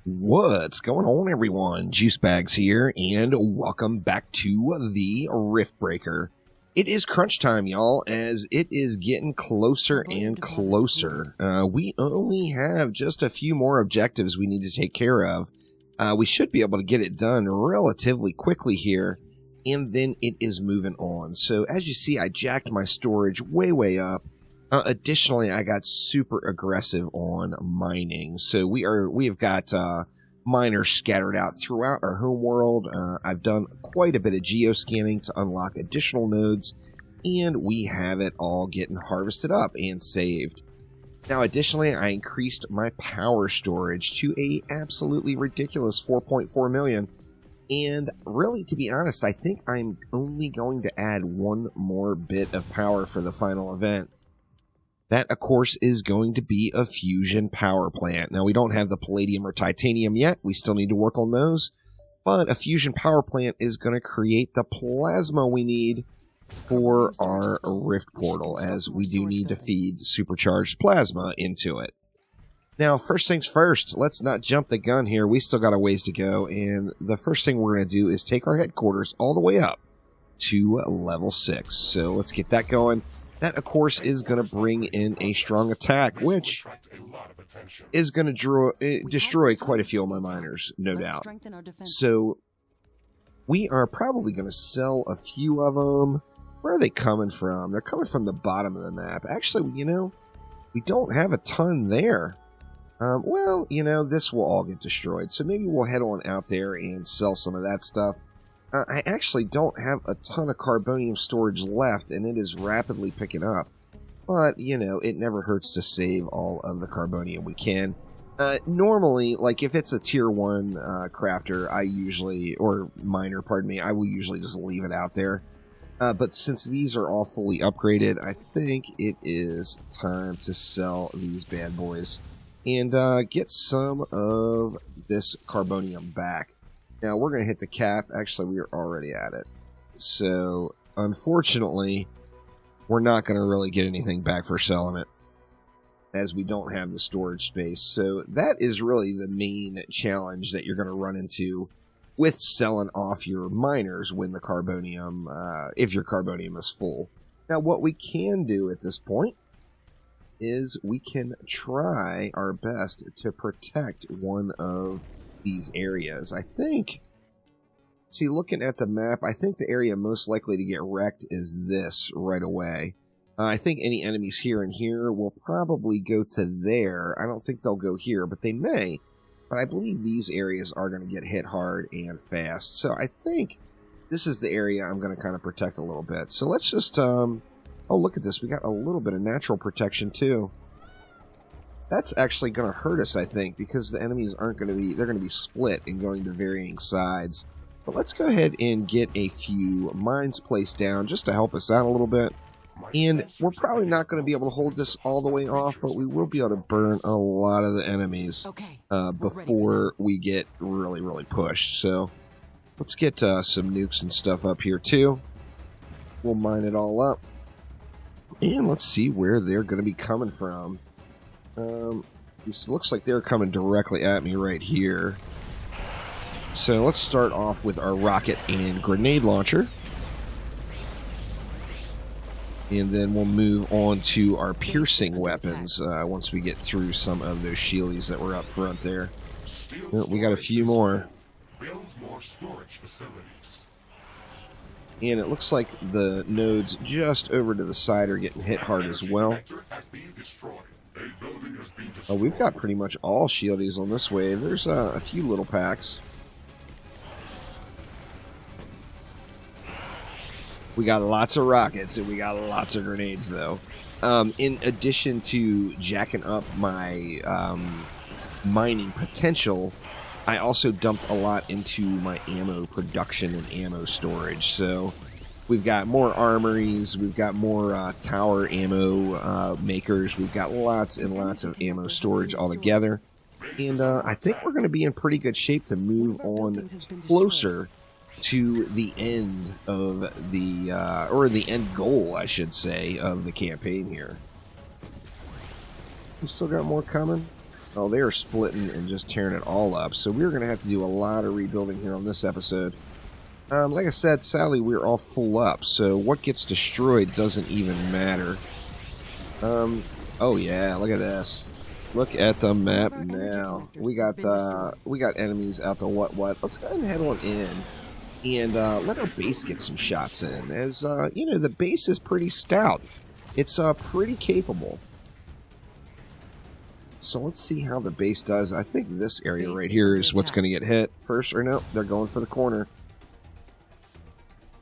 What's going on, everyone? Juicebags here, and welcome back to the Riftbreaker. It is crunch time, y'all, as it is getting closer and closer. We only have just a few more objectives we need to take care of. We should be able to get it done relatively quickly here, and then it is moving on. So, as you see, I jacked my storage way up. Additionally, I got super aggressive on mining. So we have got miners scattered out throughout our home world. I've done quite a bit of geoscanning to unlock additional nodes, and we have it all getting harvested up and saved. Now, additionally, I increased my power storage to a absolutely ridiculous 4.4 million. And really, to be honest, I think I'm only going to add one more bit of power for the final event. That, of course, is going to be a fusion power plant. Now, we don't have the palladium or titanium yet. We still need to work on those. But a fusion power plant is going to create the plasma we need for our rift portal, as we do need to feed supercharged plasma into it. Now, first things first, let's not jump the gun here. We still got a ways to go. And the first thing we're going to do is take our headquarters all the way up to level 6. So let's get that going. That, of course, is going to bring in a strong attack, which is going to destroy quite a few of my miners, no doubt. So we are probably going to sell a few of them. Where are they coming from? They're coming from the bottom of the map. Actually, you know, we don't have a ton there. Well, you know, this will all get destroyed. So maybe we'll head on out there and sell some of that stuff. I actually don't have a ton of carbonium storage left, and it is rapidly picking up. But, you know, it never hurts to save all of the carbonium we can. Normally, like, if it's a tier 1 crafter, or miner, pardon me, I will usually just leave it out there. But since these are all fully upgraded, I think it is time to sell these bad boys and get some of this carbonium back. Now, we're going to hit the cap. Actually, we are already at it. So, unfortunately, we're not going to really get anything back for selling it, as we don't have the storage space. So, that is really the main challenge that you're going to run into with selling off your miners when the carbonium, if your carbonium is full. Now, what we can do at this point is we can try our best to protect one of these areas. I think, see, looking at the map, I think the area most likely to get wrecked is this right away. I think any enemies here and here will probably go to there. I don't think they'll go here, but they may. But I believe these areas are going to get hit hard and fast. So I think this is the area I'm going to kind of protect a little bit. So let's just, oh, look at this. We got a little bit of natural protection too. That's actually going to hurt us, I think, because the enemies aren't going to be, they're going to be split and going to varying sides. But let's go ahead and get a few mines placed down just to help us out a little bit. And we're probably not going to be able to hold this all the way off, but we will be able to burn a lot of the enemies before we get really pushed. So let's get some nukes and stuff up here too. We'll mine it all up. And let's see where they're going to be coming from. This looks like they're coming directly at me right here. So let's start off with our rocket and grenade launcher. And then we'll move on to our piercing weapons once we get through some of those shieldies that were up front there. Well, we got a few more. Build more storage facilities. And it looks like the nodes just over to the side are getting hit hard as well. Oh, we've got pretty much all shieldies on this wave. There's a few little packs. We got lots of rockets and we got lots of grenades, though. In addition to jacking up my mining potential, I also dumped a lot into my ammo production and ammo storage. So we've got more armories, we've got more tower ammo makers, we've got lots and lots of ammo storage altogether. And I think we're going to be in pretty good shape to move on closer to the end of the, or the end goal, I should say, of the campaign here. We still got more coming. Oh, they are splitting and just tearing it all up. So we're going to have to do a lot of rebuilding here on this episode. Like I said, sadly, we're all full up. So what gets destroyed doesn't even matter. Oh yeah, look at this. Look at the map now. We got enemies out the what. Let's go ahead and head on in and let our base get some shots in. As you know, the base is pretty stout. It's pretty capable. So let's see how the base does. I think this area right here is what's going to get hit first. Or no, they're going for the corner.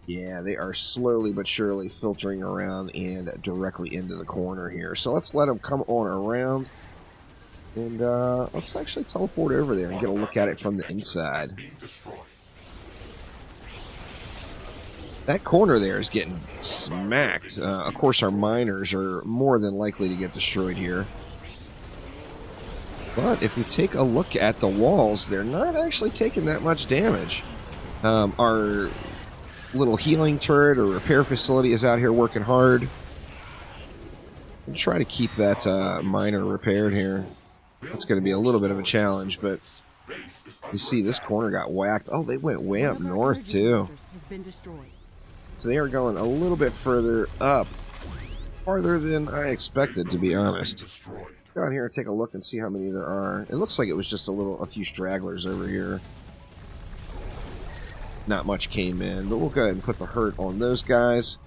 Yeah, they are slowly but surely filtering around and directly into the corner here. So let's let them come on around. And let's actually teleport over there and get a look at it from the inside. That corner there is getting smacked. Of course, our miners are more than likely to get destroyed here. But if we take a look at the walls, they're not actually taking that much damage. Our little healing turret or repair facility is out here working hard. We'll try to keep that miner repaired here. It's going to be a little bit of a challenge, but you see this corner got whacked. Oh, they went way up north too. So they are going a little bit further up, farther than I expected, to be honest. Go out here and take a look and see how many there are. It looks like it was just a few stragglers over here. Not much came in, but we'll go ahead and put the hurt on those guys.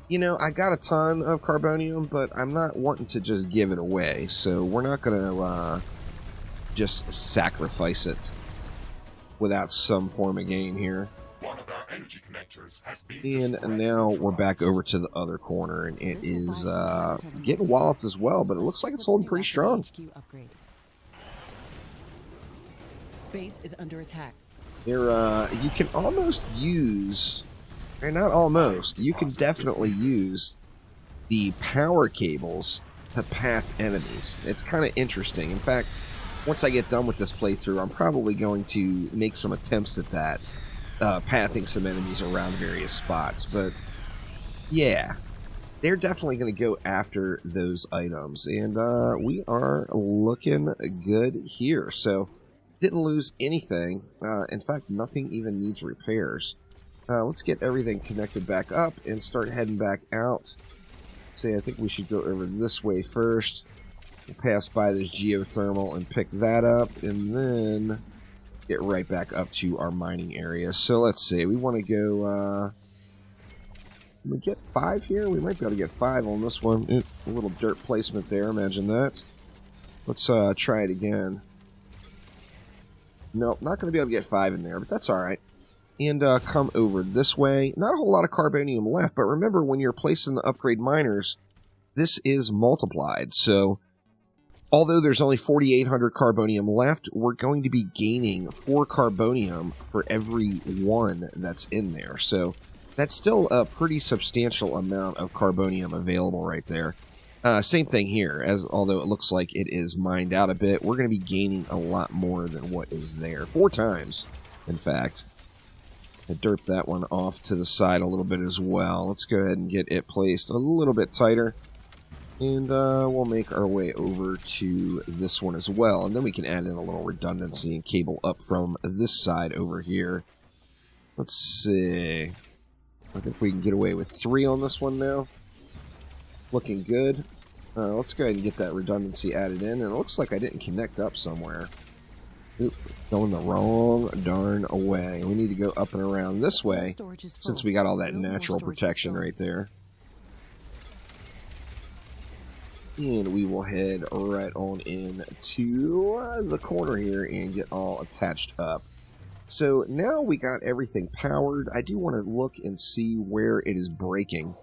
You know, I got a ton of carbonium, but I'm not wanting to just give it away, so we're not going to just sacrifice it without some form of gain here. And now we're back over to the other corner, and it is getting walloped as well, but it looks like it's holding pretty strong. Base is under attack. There, you can almost use, or not almost, you can definitely use the power cables to path enemies. It's kind of interesting. In fact, once I get done with this playthrough, I'm probably going to make some attempts at that, pathing some enemies around various spots. But yeah, they're definitely going to go after those items, and we are looking good here. So didn't lose anything. In fact, nothing even needs repairs. Let's get everything connected back up and start heading back out. Say, I think we should go over this way first. We'll pass by this geothermal and pick that up, and then get right back up to our mining area. So let's see. We want to go... can we get 5 here? We might be able to get 5 on this one. A little dirt placement there. Imagine that. Let's try it again. Nope, not going to be able to get 5 in there, but that's alright. And come over this way. Not a whole lot of carbonium left, but remember, when you're placing the upgrade miners, this is multiplied. So, although there's only 4,800 carbonium left, we're going to be gaining 4 carbonium for every 1 that's in there. So, that's still a pretty substantial amount of carbonium available right there. Same thing here, as although it looks like it is mined out a bit, we're going to be gaining a lot more than what is there. 4 times, in fact. I derped that one off to the side a little bit as well. Let's go ahead and get it placed a little bit tighter. And we'll make our way over to this one as well. And then we can add in a little redundancy and cable up from this side over here. Let's see. I think we can get away with 3 on this one now. Looking good. Let's go ahead and get that redundancy added in. And it looks like I didn't connect up somewhere. Oop, going the wrong darn way. We need to go up and around this way, since we got all that natural protection right there. And we will head right on in to the corner here and get all attached up. So now we got everything powered. I do want to look and see where it is breaking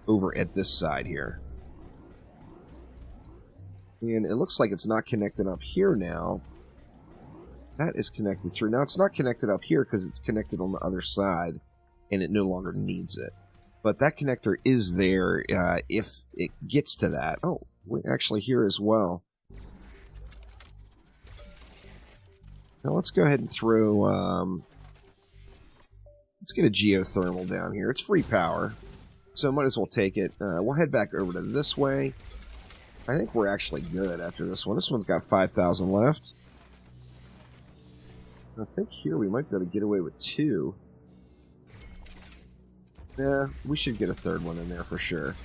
over at this side here. And it looks like it's not connected up here now. That is connected through. Now, it's not connected up here because it's connected on the other side, and it no longer needs it. But that connector is there if it gets to that. Oh, we're actually here as well. Now, let's go ahead and throw... let's get a geothermal down here. It's free power, so might as well take it. We'll head back over to this way. I think we're actually good after this one. This one's got 5,000 left. I think here we might be able to get away with 2. Yeah, we should get a third one in there for sure.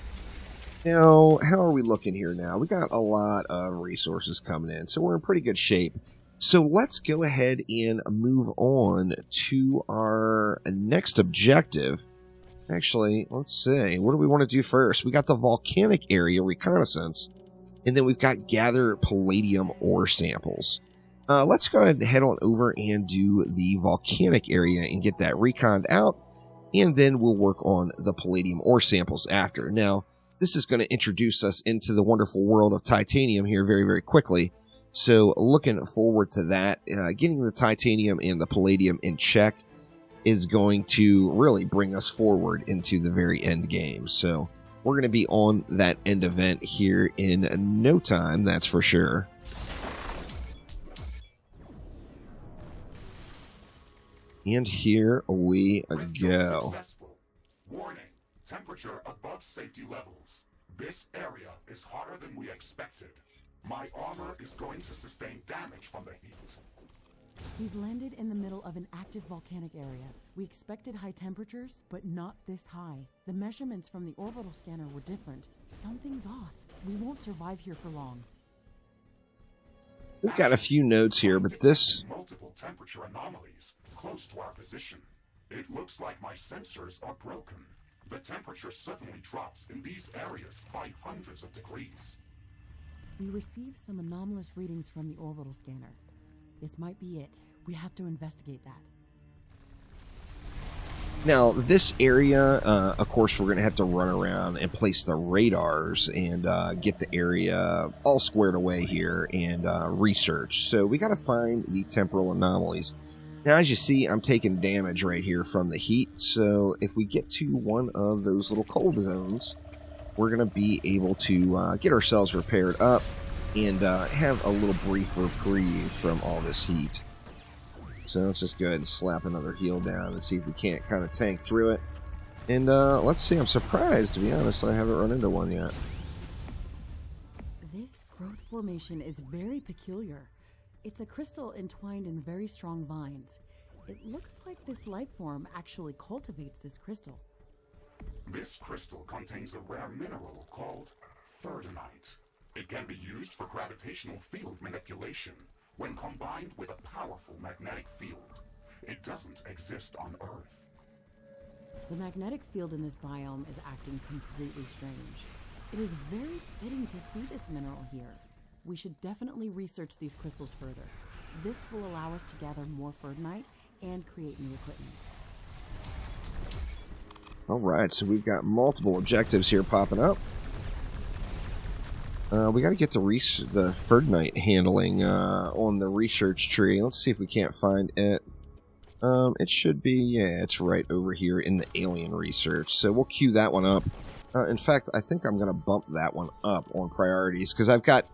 Now, how are we looking here now? We got a lot of resources coming in, so we're in pretty good shape. So let's go ahead and move on to our next objective. Actually, let's see. What do we want to do first? We got the volcanic area reconnaissance, and then we've got gather palladium ore samples. Let's go ahead and head on over and do the volcanic area and get that reconned out, and then we'll work on the palladium ore samples after. Now, this is going to introduce us into the wonderful world of titanium here very, very quickly. So looking forward to that. Getting the titanium and the palladium in check is going to really bring us forward into the very end game. So we're going to be on that end event here in no time, that's for sure. And here we go. Warning, temperature above safety levels. This area is hotter than we expected. My armor is going to sustain damage from the heat. We've landed in the middle of an active volcanic area. We expected high temperatures, but not this high. The measurements from the orbital scanner were different. Something's off. We won't survive here for long. We've got a few notes here, but this... multiple temperature anomalies close to our position. It looks like my sensors are broken. The temperature suddenly drops in these areas by hundreds of degrees. We received some anomalous readings from the orbital scanner. This might be it. We have to investigate that. Now, this area, of course, we're going to have to run around and place the radars and get the area all squared away here and research. So we got to find the temporal anomalies. Now, as you see, I'm taking damage right here from the heat. So if we get to one of those little cold zones, we're going to be able to get ourselves repaired up and have a little brief reprieve from all this heat. So let's just go ahead and slap another heal down and see if we can't kind of tank through it. And let's see, I'm surprised, to be honest, I haven't run into one yet. This growth formation is very peculiar. It's a crystal entwined in very strong vines. It looks like this life form actually cultivates this crystal. This crystal contains a rare mineral called thirdonite. It can be used for gravitational field manipulation when combined with a powerful magnetic field. It doesn't exist on Earth. The magnetic field in this biome is acting completely strange. It is very fitting to see this mineral here. We should definitely research these crystals further. This will allow us to gather more thirdonite and create new equipment. Alright, so we've got multiple objectives here popping up. We got to get the thirdonite handling on the research tree. Let's see if we can't find it. It should be, yeah, it's right over here in the alien research. So we'll queue that one up. In fact, I think I'm going to bump that one up on priorities because I've got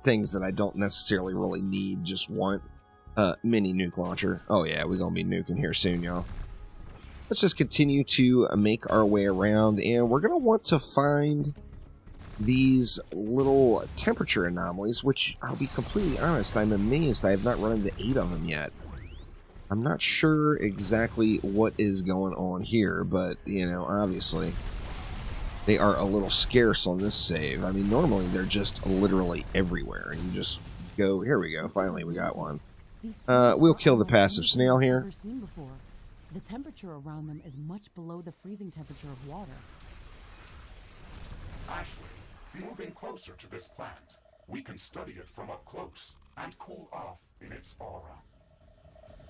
things that I don't necessarily really need, just want. Mini nuke launcher. Oh yeah, we're going to be nuking here soon, y'all. Let's just continue to make our way around, and we're going to want to find these little temperature anomalies, which, I'll be completely honest, I'm amazed I have not run into 8 of them yet. I'm not sure exactly what is going on here, but, you know, obviously they are a little scarce on this save. I mean, normally they're just literally everywhere, and you just go, here we go, finally we got one. We'll kill the passive snail here. The temperature around them is much below the freezing temperature of water. Ashley, moving closer to this plant, we can study it from up close and cool off in its aura.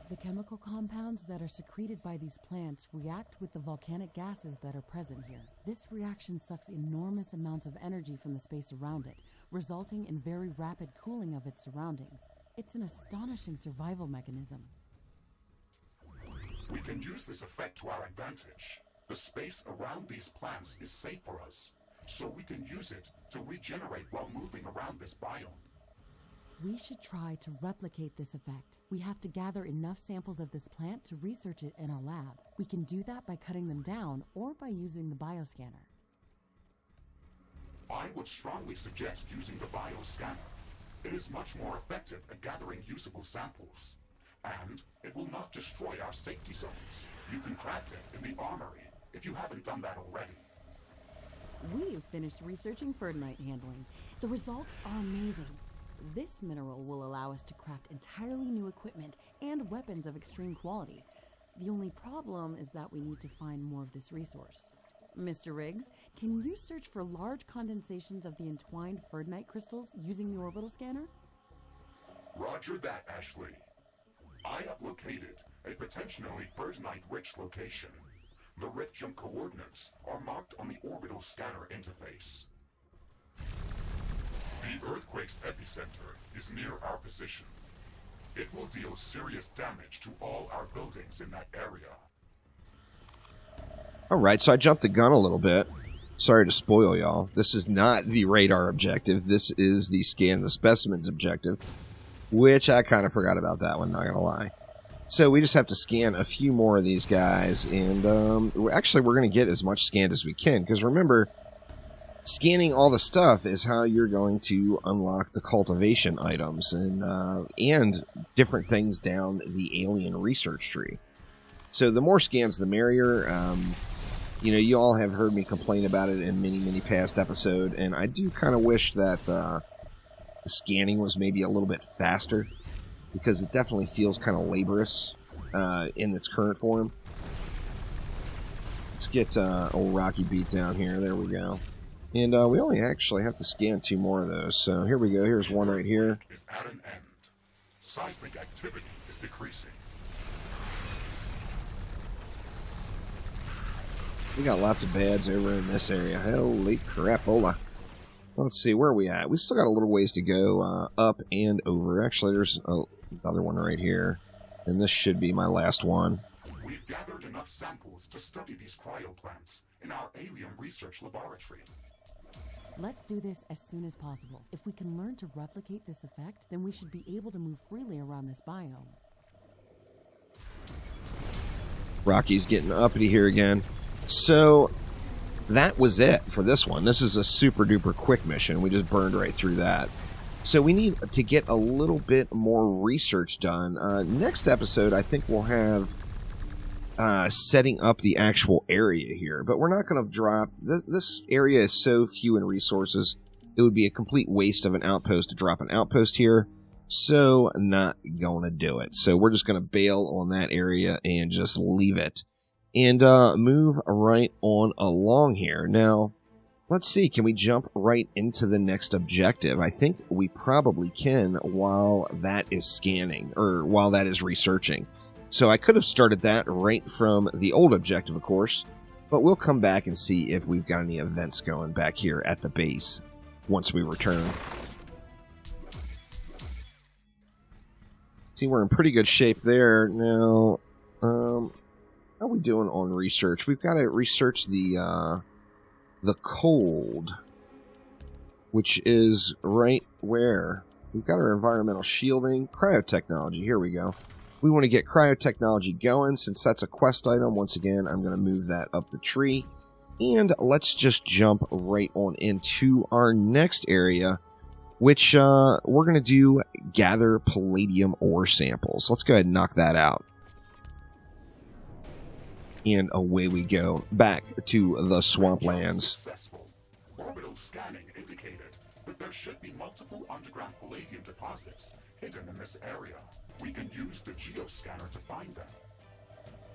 The chemical compounds that are secreted by these plants react with the volcanic gases that are present here. This reaction sucks enormous amounts of energy from the space around it, resulting in very rapid cooling of its surroundings. It's an astonishing survival mechanism. We can use this effect to our advantage. The space around these plants is safe for us, so we can use it to regenerate while moving around this biome. We should try to replicate this effect. We have to gather enough samples of this plant to research it in our lab. We can do that by cutting them down or by using the bioscanner. I would strongly suggest using the bioscanner. It is much more effective at gathering usable samples, and it will not destroy our safety zones. You can craft it in the armory if you haven't done that already. We've finished researching Ferdinite handling. The results are amazing. This mineral will allow us to craft entirely new equipment and weapons of extreme quality. The only problem is that we need to find more of this resource. Mr. Riggs, can you search for large condensations of the entwined Ferdinite crystals using the orbital scanner? Roger that, Ashley. I have located a potentially Ferdinite-rich location. The rift jump coordinates are marked on the orbital scanner interface. The earthquake's epicenter is near our position. It will deal serious damage to all our buildings in that area. Alright, so I jumped the gun a little bit. Sorry to spoil y'all. This is not the radar objective. This is the scan the specimens objective, which I kind of forgot about that one, not gonna lie. So we just have to scan a few more of these guys, and actually we're going to get as much scanned as we can, because remember, scanning all the stuff is how you're going to unlock the cultivation items and different things down the alien research tree. So the more scans, the merrier. You know, you all have heard me complain about it in many past episodes, and I do kind of wish that the scanning was maybe a little bit faster, because it definitely feels kind of laborious in its current form. Let's get old Rocky beat down here. There we go. And we only actually have to scan 2 more of those. So here we go. Here's one right here. Is at an end. Seismic activity is decreasing. We got lots of bads over in this area. Holy crapola. Let's see, where are we at? We still got a little ways to go up and over. Actually, there's another one right here. And this should be my last one. We've gathered enough samples to study these cryoplants in our alien research laboratory. Let's do this as soon as possible. If we can learn to replicate this effect, then we should be able to move freely around this biome. Rocky's getting uppity here again. So that was it for this one. This is a super duper quick mission. We just burned right through that. So we need to get a little bit more research done. Next episode, I think we'll have setting up the actual area here. But we're not going to drop... This area is so few in resources, it would be a complete waste of an outpost to drop an outpost here. So not going to do it. So we're just going to bail on that area and just leave it. And move right on along here. Now, let's see. Can we jump right into the next objective? I think we probably can while that is scanning, or while that is researching. So I could have started that right from the old objective, of course. But we'll come back and see if we've got any events going back here at the base once we return. See, we're in pretty good shape there. Now, how are we doing on research? We've got to research the cold, which is right where? We've got our environmental shielding, cryotechnology. Here we go. We want to get cryotechnology going. Since that's a quest item, once again, I'm going to move that up the tree. And let's just jump right on into our next area, which we're going to do gather palladium ore samples. Let's go ahead and knock that out. And away we go, back to the swamplands. Successful. Orbital scanning indicated that there should be multiple underground palladium deposits hidden in this area. We can use the geoscanner to find them.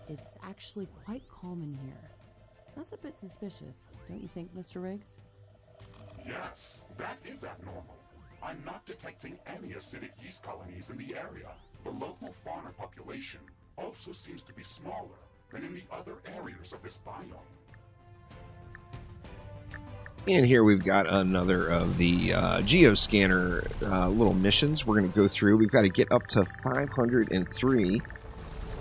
It's actually quite calm in here. That's a bit suspicious, don't you think, Mr. Riggs? Yes, that is abnormal. I'm not detecting any acidic yeast colonies in the area. The local fauna population also seems to be smaller than in the other areas of this biome. And here we've got another of the geoscanner little missions we're going to go through. We've got to get up to 503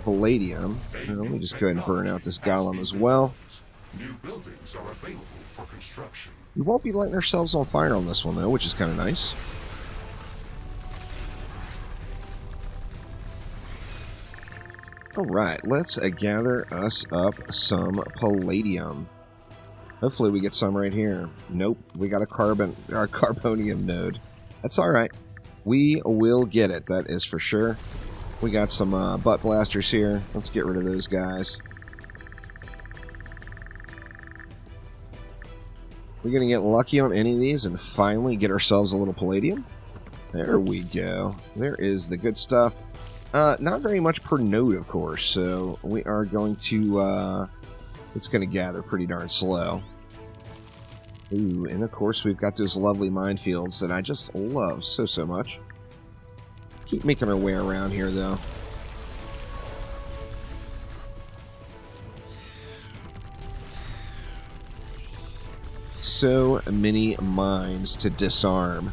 palladium. Let me just go ahead and burn out this golem as well. New buildings are available for construction. We won't be lighting ourselves on fire on this one, though, which is kind of nice. Alright, let's gather us up some palladium. Hopefully we get some right here. Nope, we got a carbonium node. That's alright. We will get it, that is for sure. We got some butt blasters here. Let's get rid of those guys. We're going to get lucky on any of these and finally get ourselves a little palladium. There we go. There is the good stuff. Not very much per node, of course, so we are going to... it's going to gather pretty darn slow. Ooh, and of course we've got those lovely minefields that I just love so much. Keep making our way around here, though. So many mines to disarm.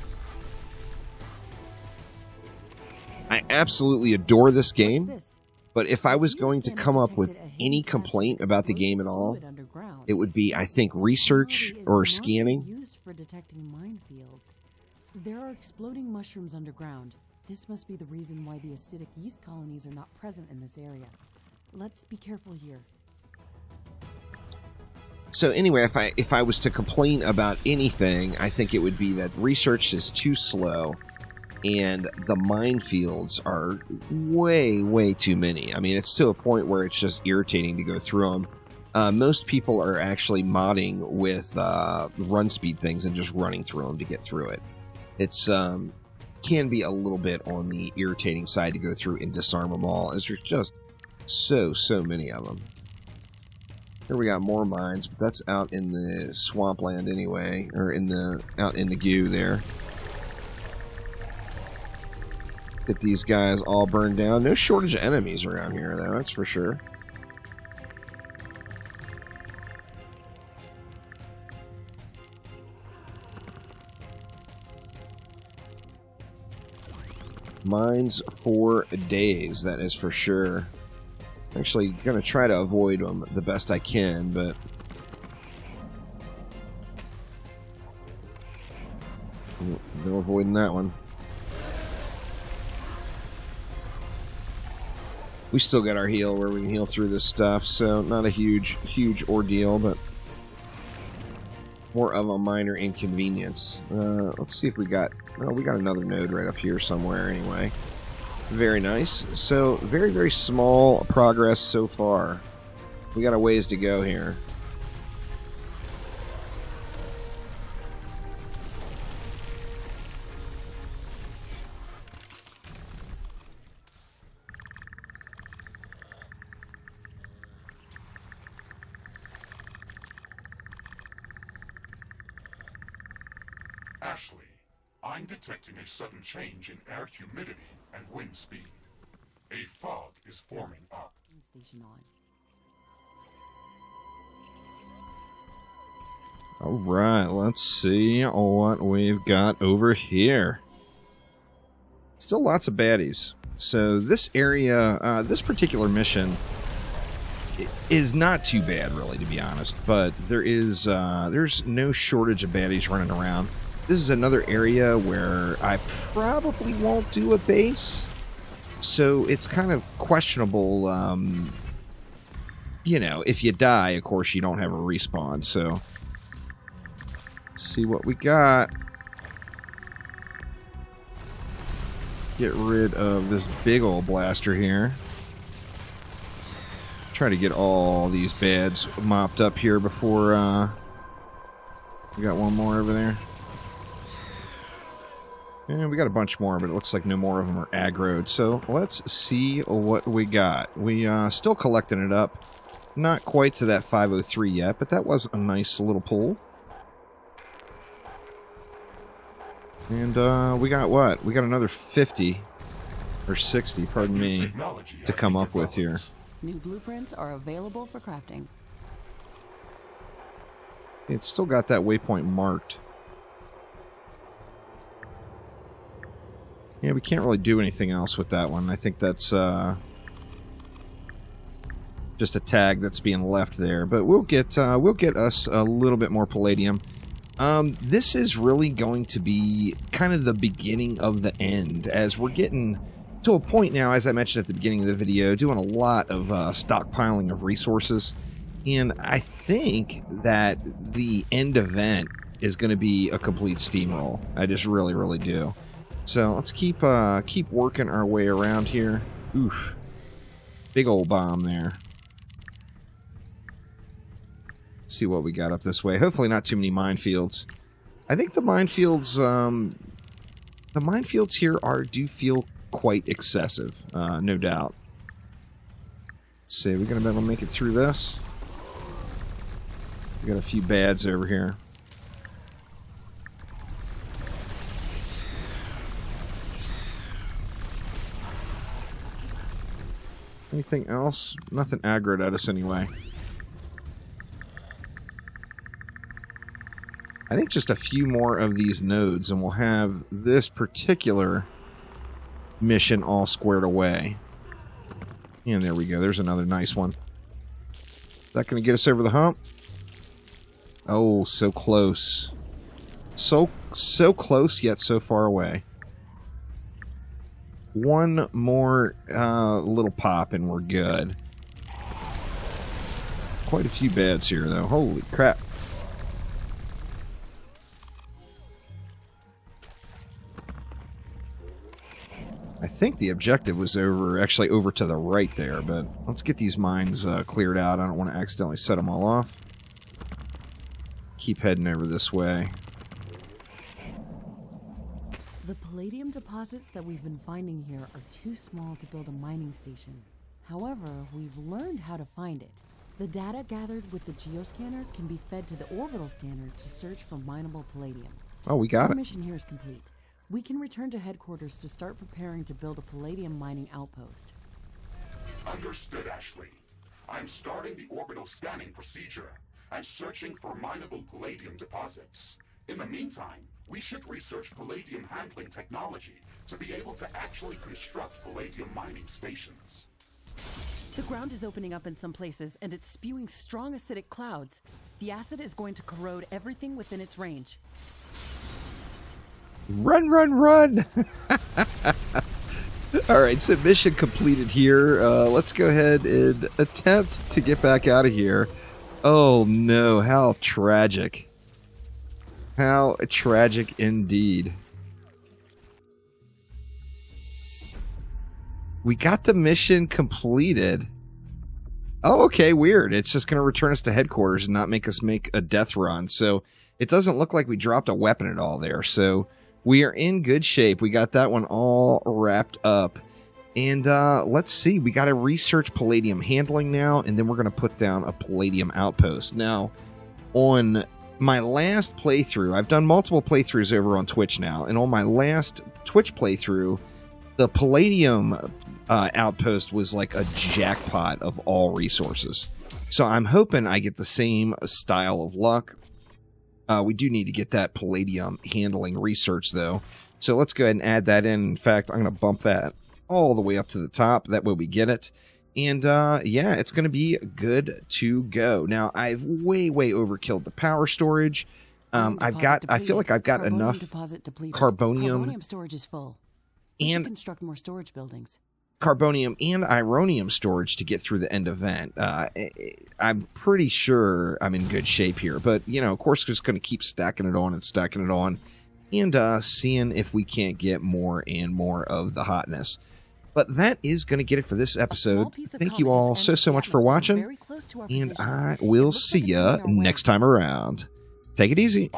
I absolutely adore this game, but if I was going to come up with any complaint about the game at all, it would be, I think, research or scanning. Used for detecting minefields. There are exploding mushrooms underground. This must be the reason why the acidic yeast colonies are not present in this area. Let's be careful here. So anyway, if I was to complain about anything, I think it would be that research is too slow and the minefields are way too many. I mean, it's to a point where it's just irritating to go through them. Most people are actually modding with run speed things and just running through them to get through it. It's can be a little bit on the irritating side to go through and disarm them all, as there's just so many of them. Here we got more mines, but that's out in the swampland anyway, or out in the goo there. Get these guys all burned down. No shortage of enemies around here, though, that's for sure. Mines for days, that is for sure. Actually, gonna try to avoid them the best I can, but no avoiding that one. We still got our heal where we can heal through this stuff, so not a huge ordeal, but more of a minor inconvenience. Let's see if we got... Well, we got another node right up here somewhere anyway. Very nice. So, very small progress so far. We got a ways to go here. Ashley, I'm detecting a sudden change in air humidity and wind speed. A fog is forming up. Station on. Alright, let's see what we've got over here. Still lots of baddies. So this area, this particular mission is not too bad, really, to be honest. But there's no shortage of baddies running around. This is another area where I probably won't do a base. So it's kind of questionable, you know, if you die, of course, you don't have a respawn. So let's see what we got. Get rid of this big old blaster here. Try to get all these bads mopped up here before we got one more over there. And we got a bunch more, but it looks like no more of them are aggroed. So let's see what we got. We still collecting it up. Not quite to that 503 yet, but that was a nice little pull. And we got what? We got another 50 or 60, pardon me, to come up with here. New blueprints are available for crafting. It's still got that waypoint marked. Yeah, we can't really do anything else with that one. I think that's just a tag that's being left there. But we'll get us a little bit more palladium. This is really going to be kind of the beginning of the end, as we're getting to a point now, as I mentioned at the beginning of the video, doing a lot of stockpiling of resources. And I think that the end event is going to be a complete steamroll. I just really, really do. So let's keep working our way around here. Oof. Big old bomb there. Let's see what we got up this way. Hopefully not too many minefields. I think the minefields here do feel quite excessive, no doubt. Let's see, we're going to be able to make it through this. We got a few bads over here. Anything else? Nothing aggroed at us anyway. I think just a few more of these nodes and we'll have this particular mission all squared away. And there we go. There's another nice one. Is that going to get us over the hump? Oh, so close. So close, yet so far away. One more little pop and we're good. Quite a few bads here, though. Holy crap. I think the objective was actually over to the right there, but let's get these mines cleared out. I don't want to accidentally set them all off. Keep heading over this way. The palladium deposits that we've been finding here are too small to build a mining station. However, we've learned how to find it. The data gathered with the geoscanner can be fed to the orbital scanner to search for mineable palladium. Oh, we got it. Our mission here is complete. We can return to headquarters to start preparing to build a palladium mining outpost. Understood, Ashley. I'm starting the orbital scanning procedure and searching for mineable palladium deposits. In the meantime, we should research palladium handling technology to be able to actually construct palladium mining stations. The ground is opening up in some places, and it's spewing strong acidic clouds. The acid is going to corrode everything within its range. Run, run, run! Alright, so mission completed here. Let's go ahead and attempt to get back out of here. Oh no, how tragic. How tragic indeed. We got the mission completed. Oh, okay, weird. It's just going to return us to headquarters and not make us make a death run. So it doesn't look like we dropped a weapon at all there. So we are in good shape. We got that one all wrapped up. And let's see. We got to research palladium handling now, and then we're going to put down a palladium outpost. Now, on my last playthrough, I've done multiple playthroughs over on Twitch now, and on my last Twitch playthrough, the palladium outpost was like a jackpot of all resources. So I'm hoping I get the same style of luck. We do need to get that palladium handling research, though. So let's go ahead and add that in. In fact, I'm going to bump that all the way up to the top. That way we get it. And yeah, it's going to be good to go. Now, I've way overkilled the power storage. I feel like I've got enough carbonium storage is full. We should construct more storage buildings. Carbonium and ironium storage to get through the end event. I'm pretty sure I'm in good shape here, but you know, of course, just going to keep stacking it on and seeing if we can't get more and more of the hotness. But that is going to get it for this episode. Thank you all so much for watching, and I will see you next time around. Take it easy.